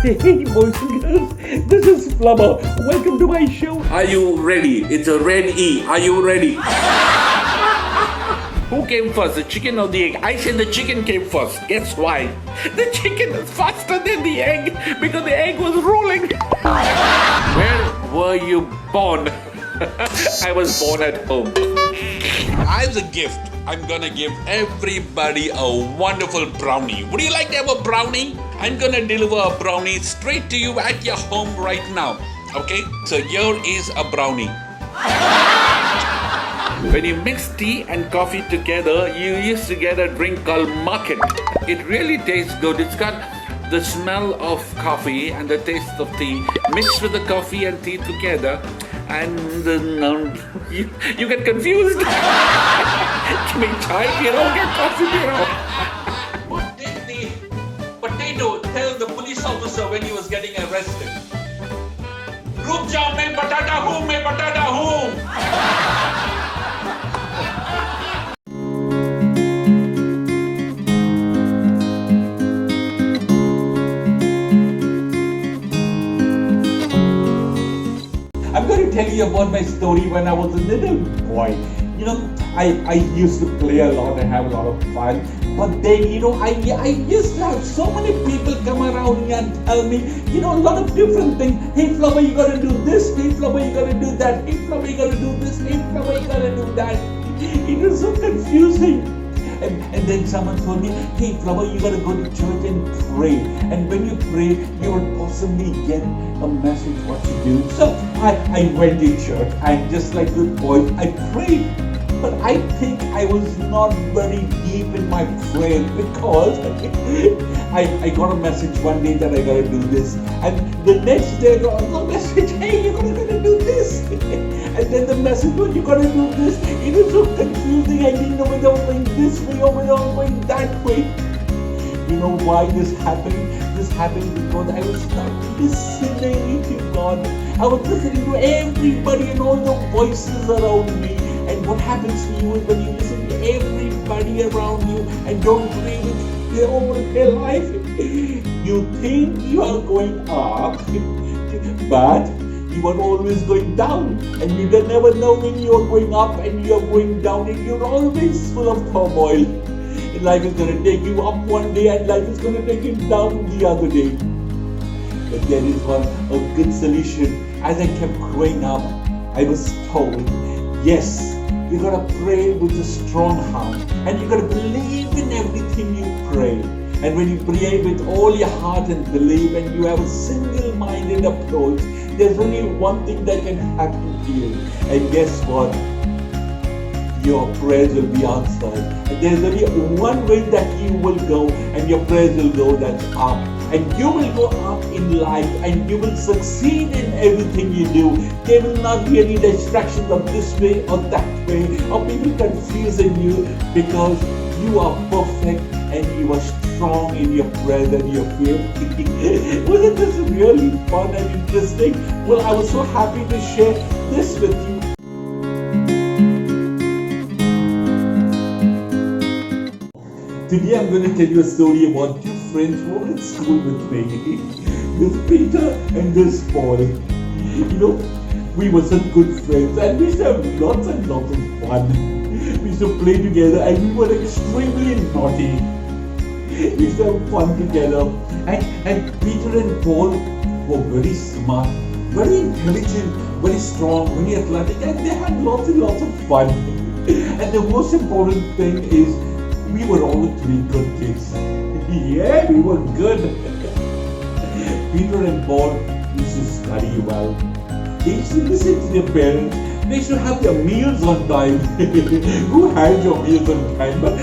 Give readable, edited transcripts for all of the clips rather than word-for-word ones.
Hey boys and girls, this is Flubber. Welcome to my show. Are you ready? It's a red E. Are you ready? Who came first, the chicken or the egg? I said the chicken came first. Guess why? The chicken is faster than the egg because the egg was rolling. Where were you born? I was born at home. As a gift, I'm gonna give everybody a wonderful brownie. Would you like to have a brownie? I'm gonna deliver a brownie straight to you at your home right now. Okay? So here is a brownie. When you mix tea and coffee together, you used to get a drink called market. It really tastes good. It's got the smell of coffee and the taste of tea mixed with the coffee and tea together. And you get confused. Give me chai, get coffee, What did the potato tell the police officer when he was getting arrested? Rup jao, main batata hoon. I'm going to tell you about my story when I was a little boy. I used to play a lot and have a lot of fun. But then, I used to have so many people come around me and tell me, a lot of different things. Hey, Flubber, you got to do this. Hey, Flubber, you got to do that. Hey, Flubber, you got to do this. Hey, Flubber, you got to do that. It was so confusing. And then someone told me, hey, Flubber, you got to go to church and pray. And when you pray, you will possibly get a message what to do. So I went to church and just like good boys, I prayed. But I think I was not very deep in my prayer because I got a message one day that I got to do this. And the next day I got a message, hey, you're going to do this. And then the message was, you got to do this. It was so confusing. I didn't know whether I was going this way or whether I was going that way. You know why this happened? This happened because I was not listening to God. I was listening to everybody and all the voices around me. And what happens to you is when you listen to everybody around you and don't pray with their life, you think you are going up, but you are always going down. And you don't never know when you are going up and you are going down, and you're always full of turmoil. And life is going to take you up one day and life is going to take you down the other day. But there is a good solution. As I kept growing up, I was told, yes, you gotta pray with a strong heart, and you gotta believe in everything you pray. And when you pray with all your heart and believe, and you have a single-minded approach, there's only one thing that can happen to you. And guess what? Your prayers will be answered. And there's only one way that you will go, and your prayers will go, that's up. And you will go up in life, and you will succeed in everything you do. There will not be any distractions of this way or that way, or people confusing you, because you are perfect and you are strong in your prayers and your faith. Wasn't this really fun and interesting? Well, I was so happy to share this with you. Today I'm going to tell you a story about two friends who were at school with me. There's Peter and there's Paul. We were such good friends and we used to have lots and lots of fun. We used to play together and we were extremely naughty. We used to have fun together. And Peter and Paul were very smart, very intelligent, very strong, very athletic, and they had lots and lots of fun. And the most important thing is, we were all the three good kids. Yeah, we were good. Peter and Paul used to study well. They used to listen to their parents. They used to have their meals on time. Who had your meals on time? But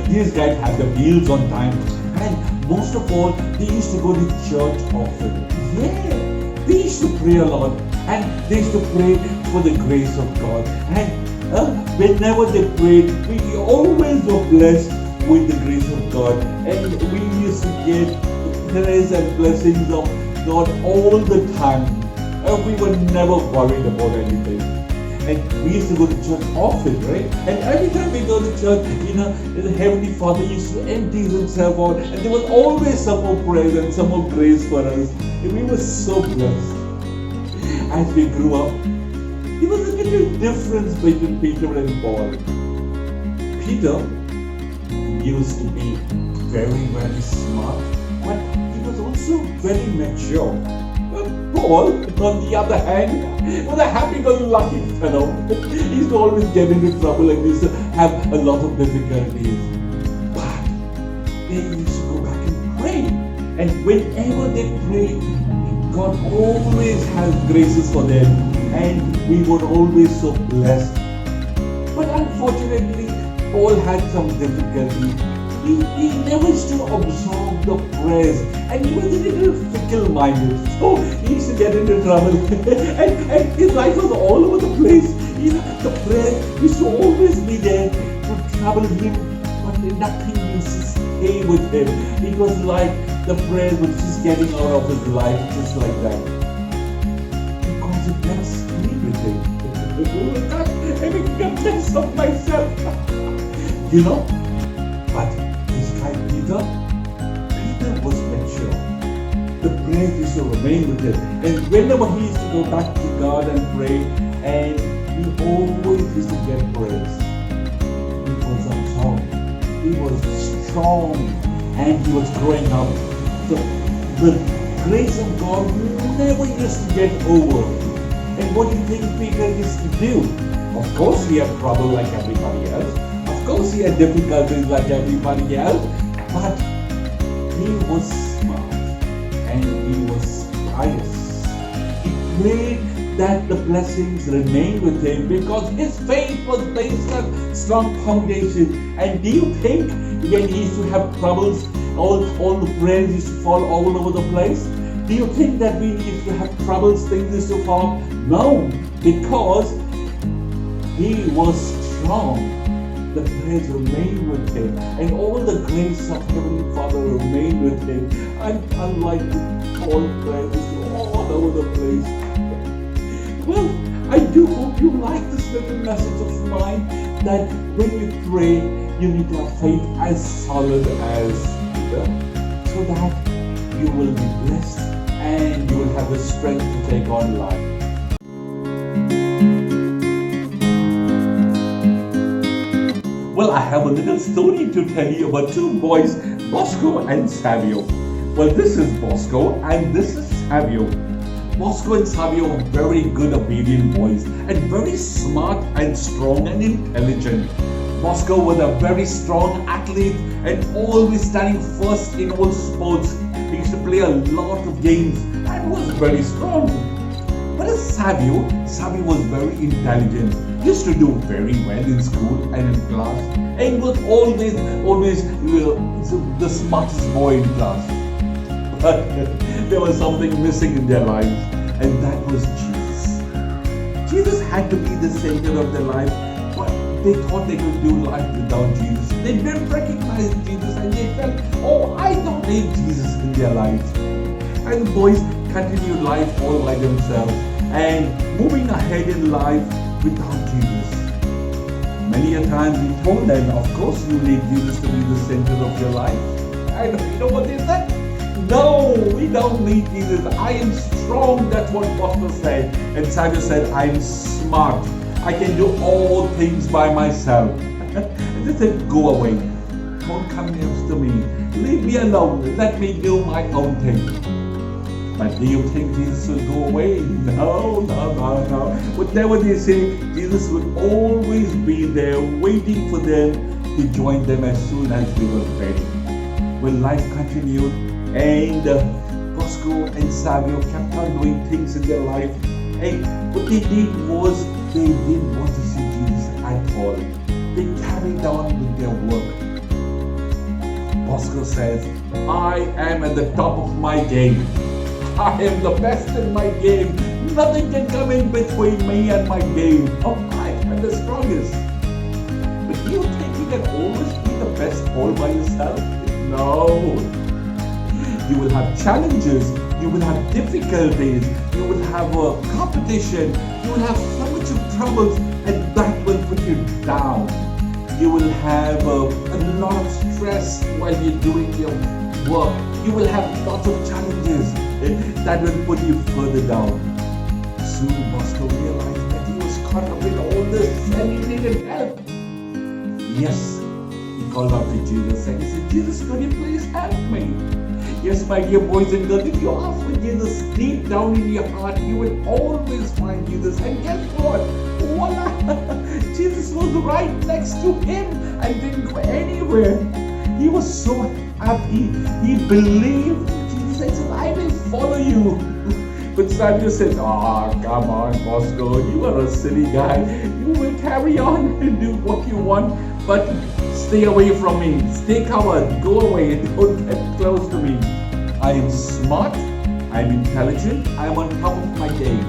these guys had their meals on time. And most of all, they used to go to church often. Yeah, they used to pray a lot. And they used to pray for the grace of God. And whenever they prayed, we always were blessed with the grace of God, and we used to get grace and blessings of God all the time. We were never worried about anything. and we used to go to church often, right? And every time we go to church, the Heavenly Father used to empty himself out, and there was always some more praise and some more grace for us. And we were so blessed. As we grew up, there was a little difference between Peter and Paul. Peter used to be very, very smart, but he was also very mature. Paul, on the other hand, was a happy-go-lucky fellow. He used to always get into trouble and used to have a lot of difficulties. But they used to go back and pray. And whenever they prayed, God always has graces for them. And we were always so blessed. But unfortunately, Paul had some difficulty. He never used to absorb the prayers, and he was a little fickle-minded, so he used to get into trouble. and his life was all over the place. The prayer used to always be there to trouble him, but nothing used to stay with him. It was like the prayer was just getting out of his life, just like that, because it never stayed with him. I can confess of myself, but Peter was mature. The prayer used to remain with him. And whenever he used to go back to God and pray, and he always used to get praise. He was absorbed. He was strong, and he was growing up. The grace of God never used to get over. And what do you think Peter used to do? Of course he had trouble like everybody else. Of course he had difficulties like everybody else. But he was smart and he was pious. He prayed that the blessings remained with him because his faith was based on strong foundation. And do you think when he used to have troubles, all the prayers used to fall all over the place? Do you think that when he used to have troubles, things used to fall? No, because he was strong. The praise remained with him, and all the grace of Heavenly Father remained with him. And unlike all prayers all over the place. Well, I do hope you like this little message of mine, that when you pray, you need to have faith as solid as Peter, so that you will be blessed and you will have the strength to take on life. Well, I have a little story to tell you about two boys, BOSCO and SAVIO. Well, this is BOSCO and this is SAVIO. BOSCO and SAVIO are very good, obedient boys and very smart and strong and intelligent. BOSCO was a very strong athlete and always standing first in all sports. He used to play a lot of games and was very strong. But SAVIO was very intelligent. He used to do very well in school and in class, and was always the smartest boy in class. But there was something missing in their lives, and that was Jesus. Jesus had to be the center of their life, but they thought they could do life without Jesus. They didn't recognize Jesus, and they felt, oh, I don't need Jesus in their lives. And the boys continued life all by themselves and moving ahead in life without Jesus. Many a time we told them, of course you need Jesus to be the center of your life. And you know what they said? No, we don't need Jesus. I am strong, that's what BOSCO said. And SAVIO said, I am smart. I can do all things by myself. And they said, go away. Don't come next to me. Leave me alone. Let me do my own thing. But do you think Jesus will go away? No. Whatever they say, Jesus would always be there waiting for them to join them as soon as they were ready. When life continued and BOSCO and SAVIO kept on doing things in their life, and what they did was they didn't want to see Jesus at all. They carried on with their work. BOSCO says, I am at the top of my game. I am the best in my game. Nothing can come in between me and my game. Oh, I am the strongest. But do you think you can always be the best all by yourself? No. You will have challenges. You will have difficulties. You will have a competition. You will have so much bunch of troubles, and that will put you down. You will have a lot of stress while you're doing your work. You will have lots of challenges that will put you further down. Soon Bosco realized that he was caught up in all this and he needed help. Yes, he called out to Jesus and he said, Jesus, could you please help me? Yes, my dear boys and girls, if you ask for Jesus deep down in your heart, you will always find Jesus. And guess what? Voila! Jesus was right next to him and didn't go anywhere. He was so happy. He believed Jesus and said, I will follow you. But SAVIO says, come on, Bosco, you are a silly guy. You will carry on and do what you want, but stay away from me. Stay covered. Go away. Don't get close to me. I am smart. I am intelligent. I am on top of my game.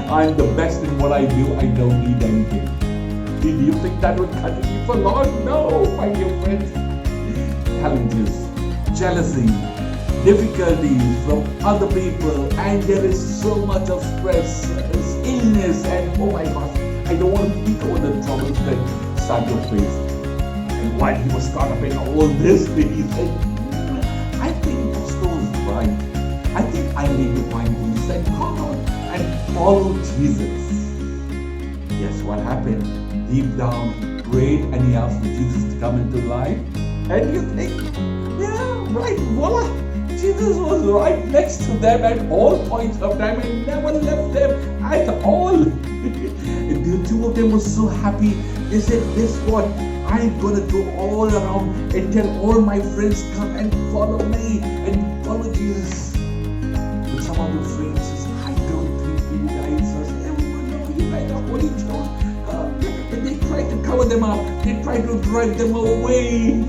I am the best in what I do. I don't need anything. Do you think that would continue for long? No, my dear friends. Challenges, jealousy, difficulties from other people, and there is so much of stress, illness, and oh my gosh, I don't want to think about the troubles that SAVIO faced. And while he was caught up in all this, he said, I think Bosco is right. I think I need to find Jesus and come out and follow Jesus. Yes, what happened? Deep down, he prayed and he asked for Jesus to come into life. And you think, yeah, right, voila. Jesus was right next to them at all points of time and never left them at all. The two of them were so happy. They said, guess what? I'm going to go all around and tell all my friends, come and follow me and follow Jesus. But some of the friends says, I don't think you guys are everyone know you guys are holy children. And they tried to cover them up. They tried to drive them away.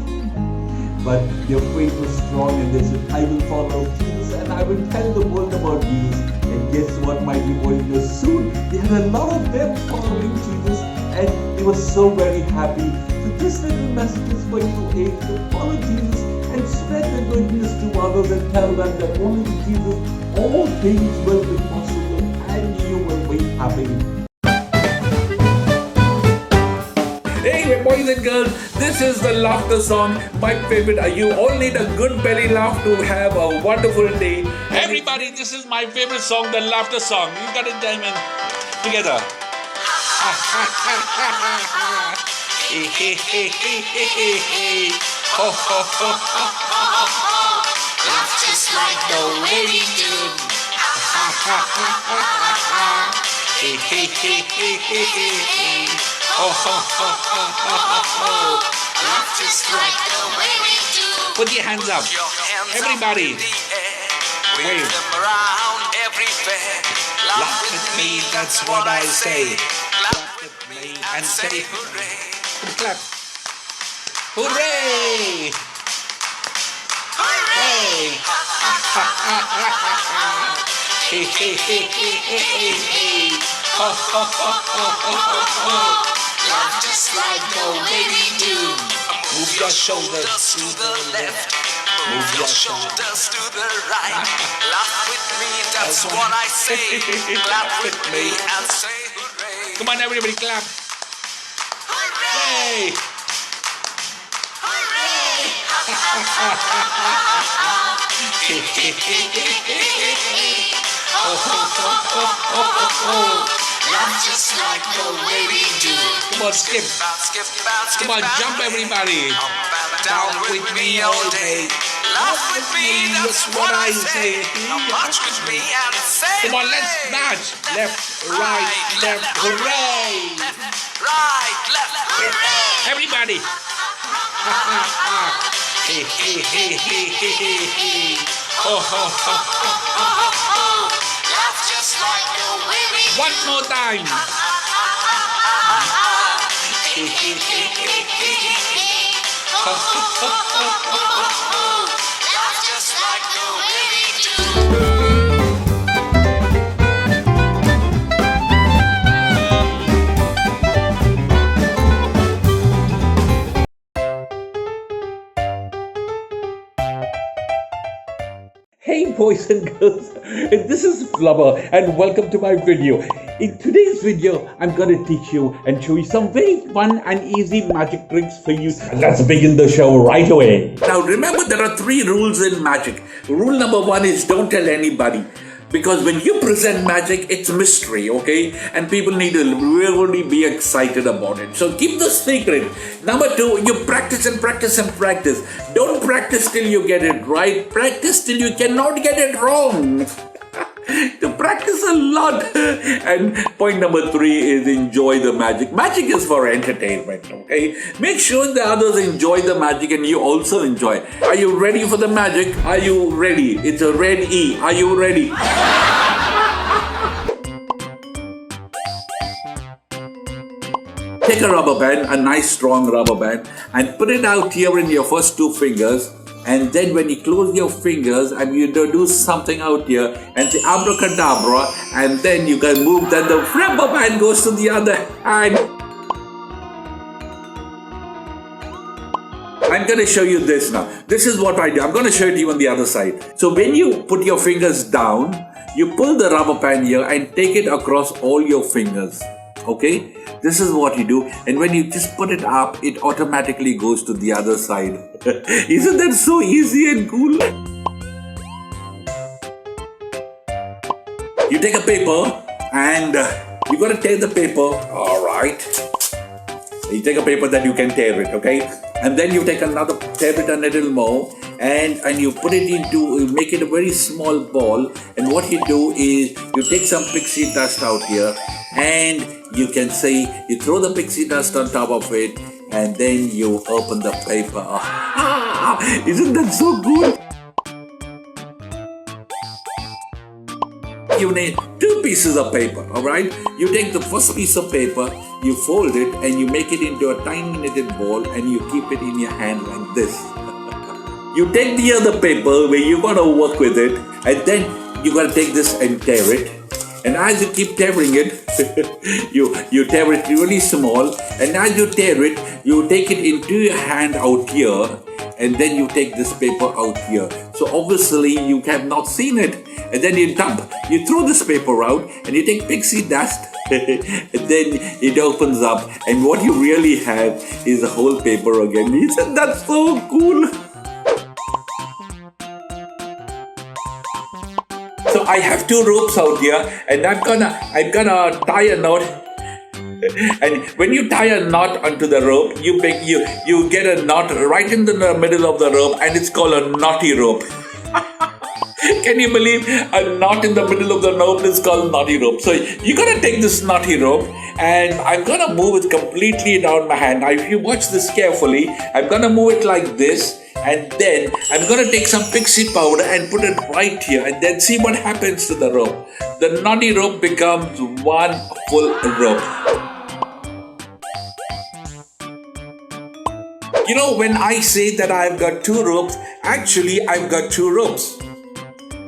But their faith was strong and they said, I will follow Jesus and I will tell the world about Jesus. And guess what, my dear boys? Soon they had a lot of them following Jesus and he was so very happy. So this little message is for you, to follow Jesus and spread the good news to others and tell them that only with Jesus all things will be possible and you will be happy. Hey boys and girls, this is the laughter song, my favorite. You all need a good belly laugh to have a wonderful day. Everybody, this is my favorite song, the laughter song. You got it, Diamond? Together. Laugh just like the way we do. Laugh just like the way we do. Put your hands up. Everybody. Wave them around everywhere. Laugh with me, that's what I say. Laugh with me and say hooray. Clap. Hooray! Hooray! Laugh just like the way we do. Move your shoulders to the left. Move your shoulders to the right. Laugh with me, that's what I say. Clap with me and say hooray. Come on, everybody, clap. Hooray! Hey! Laugh just like the way we do. Come on, skip. Skip, bounce, skip, Come on, bounce. jump, everybody. Up and down with me all day. Laugh with me, that's what I say. March with me and say Come on, let's hooray. march. Left, right, left, hooray! Left, right, left, hooray. Everybody. Hey, hey, hey, hey, hey, hey, hey. Ho, ho, ho, ho, ho, ho, ho. Laugh just like the way we do. One more time. Hey, hey, hey, hey, hey, hey. Ho, ho, ho, ho, ho, ho. Laugh just like the way we do. Hey boys and girls, this is Flubber and welcome to my video. In today's video, I'm going to teach you and show you some very fun and easy magic tricks for you. Let's begin the show right away. Now remember, there are 3 rules in magic. Rule number 1 is don't tell anybody. Because when you present magic, it's mystery, okay? And people need to really be excited about it. So keep the secret. Number 2, you practice and practice and practice. Don't practice till you get it right. Practice till you cannot get it wrong. To practice a lot. And point number 3 is enjoy the magic. Magic is for entertainment, okay? Make sure the others enjoy the magic and you also enjoy. Are you ready for the magic? Are you ready? It's a red E. Are you ready? Take a rubber band, a nice strong rubber band, and put it out here in your first 2 fingers. And then when you close your fingers and you do something out here and say abracadabra, and then you can move, then the rubber band goes to the other hand. I'm going to show you this now. This is what I do. I'm going to show it to you on the other side. So when you put your fingers down, you pull the rubber band here and take it across all your fingers. Okay? This is what you do, and when you just put it up, it automatically goes to the other side. Isn't that so easy and cool? You take a paper and you gotta tear the paper. Alright. You take a paper that you can tear it, okay? And then you take another, tear it a little more, and you put it into, make it a very small ball. And what you do is, you take some pixie dust out here, and you can say, you throw the pixie dust on top of it, and then you open the paper. Isn't that so good? You need 2 pieces of paper, alright? You take the first piece of paper, you fold it, and you make it into a tiny knitted ball, and you keep it in your hand like this. You take the other paper where you're gonna work with it, and then you gotta take this and tear it. And as you keep tearing it, you tear it really small, and as you tear it, you take it into your hand out here, and then you take this paper out here. So obviously you have not seen it, and then you throw this paper out, and you take pixie dust, and then it opens up, and what you really have is the whole paper again. Isn't that so cool? So I have 2 ropes out here, and I'm gonna tie a knot. And when you tie a knot onto the rope, you get a knot right in the middle of the rope, and it's called a knotty rope. Can you believe a knot in the middle of the rope is called knotty rope? So you're gonna take this knotty rope, and I'm gonna move it completely down my hand. Now, if you watch this carefully, I'm gonna move it like this. And then I'm going to take some pixie powder and put it right here, and then see what happens to the rope. The knotty rope becomes one full rope. You know, when I say that I've got 2 ropes, actually I've got 2 ropes,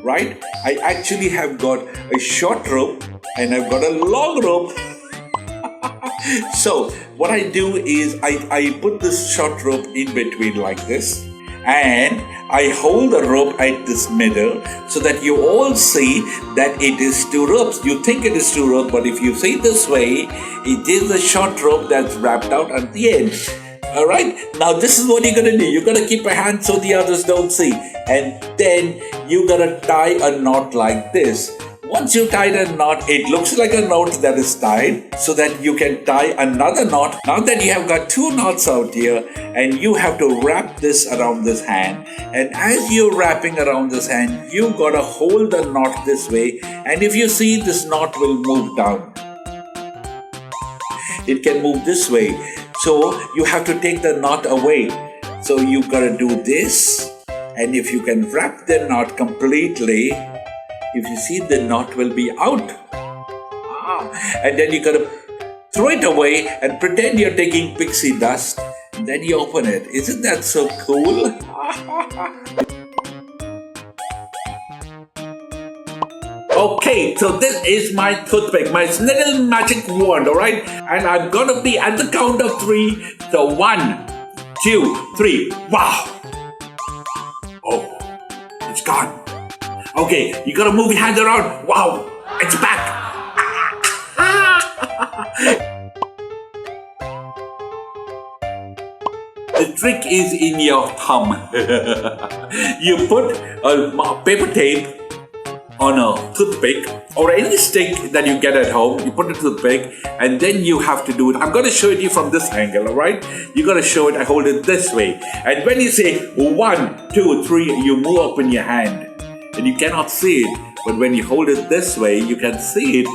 right? I actually have got a short rope and I've got a long rope. So what I do is I put this short rope in between like this, and I hold the rope at this middle so that you all see that it is 2 ropes. You think it is 2 ropes, but if you see it this way, it is a short rope that's wrapped out at the end. Alright, now this is what you're gonna do. You're gonna keep a hand so the others don't see, and then you're gonna tie a knot like this. Once you tied a knot, it looks like a knot that is tied, so that you can tie another knot. Now that you have got 2 knots out here, and you have to wrap this around this hand, and as you're wrapping around this hand, you gotta hold the knot this way, and if you see, this knot will move down. It can move this way, so you have to take the knot away. So you gotta do this, and if you can wrap the knot completely, if you see, the knot will be out. And then you gotta throw it away and pretend you're taking pixie dust, and then you open it. Isn't that so cool? Okay, so this is my toothpick, my little magic wand, alright? And I'm gonna be at the count of 3. So 1, 2, 3. Wow! Oh, it's gone. Okay, you gotta move your hands around. Wow, it's back. The trick is in your thumb. You put a paper tape on a toothpick or any stick that you get at home. You put a toothpick and then you have to do it. I'm going to show it you from this angle, alright? You got to show it. I hold it this way. And when you say 1, 2, 3, you move up in your hand. And you cannot see it. But when you hold it this way, you can see it.